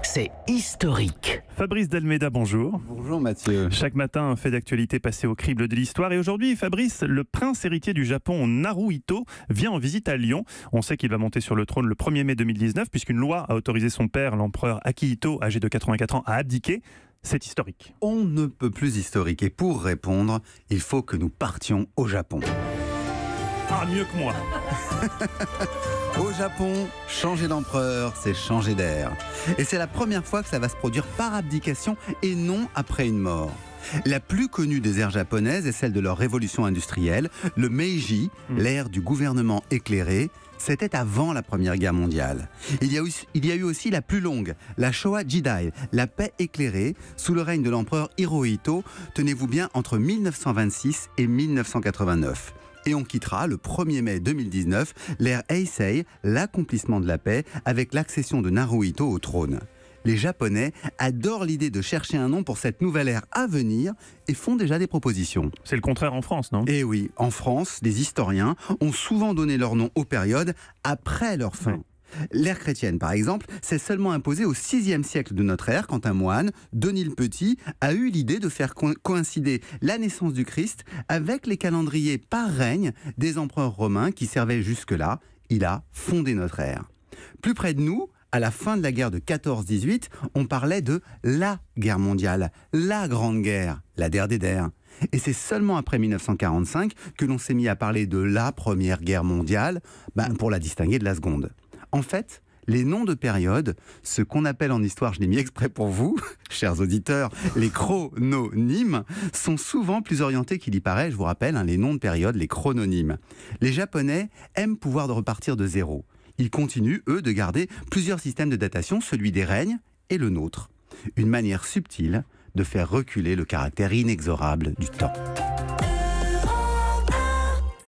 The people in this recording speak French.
c'est historique. Fabrice Delmeda, bonjour. Bonjour Mathieu. Chaque matin, un fait d'actualité passé au crible de l'histoire. Et aujourd'hui, Fabrice, le prince héritier du Japon, Naruhito, vient en visite à Lyon. On sait qu'il va monter sur le trône le 1er mai 2019, puisqu'une loi a autorisé son père, l'empereur Akihito, âgé de 84 ans, à abdiquer. C'est historique. On ne peut plus historique. Et pour répondre, il faut que nous partions au Japon. Ah, mieux que moi. Au Japon, changer d'empereur, c'est changer d'air. Et c'est la première fois que ça va se produire par abdication et non après une mort. La plus connue des ères japonaises est celle de leur révolution industrielle, le Meiji, l'ère du gouvernement éclairé. C'était avant la Première Guerre mondiale. Il y a eu aussi la plus longue, la Showa Jidai, la paix éclairée, sous le règne de l'empereur Hirohito, tenez-vous bien, entre 1926 et 1989. Et on quittera le 1er mai 2019 l'ère Heisei, l'accomplissement de la paix, avec l'accession de Naruhito au trône. Les Japonais adorent l'idée de chercher un nom pour cette nouvelle ère à venir et font déjà des propositions. C'est le contraire en France, non ? Et oui, en France, les historiens ont souvent donné leur nom aux périodes après leur fin. L'ère chrétienne, par exemple, s'est seulement imposée au VIe siècle de notre ère, quand un moine, Denis le Petit, a eu l'idée de faire coïncider la naissance du Christ avec les calendriers par règne des empereurs romains qui servaient jusque-là. Il a fondé notre ère. Plus près de nous, à la fin de la guerre de 14-18, on parlait de la guerre mondiale, la grande guerre, la der des der. Et c'est seulement après 1945 que l'on s'est mis à parler de la première guerre mondiale, pour la distinguer de la seconde. En fait, les noms de périodes, ce qu'on appelle en histoire, je l'ai mis exprès pour vous, chers auditeurs, les chrononymes, sont souvent plus orientés qu'il y paraît. Je vous rappelle, les noms de périodes, les chrononymes. Les Japonais aiment pouvoir repartir de zéro. Ils continuent, eux, de garder plusieurs systèmes de datation, celui des règnes et le nôtre. Une manière subtile de faire reculer le caractère inexorable du temps.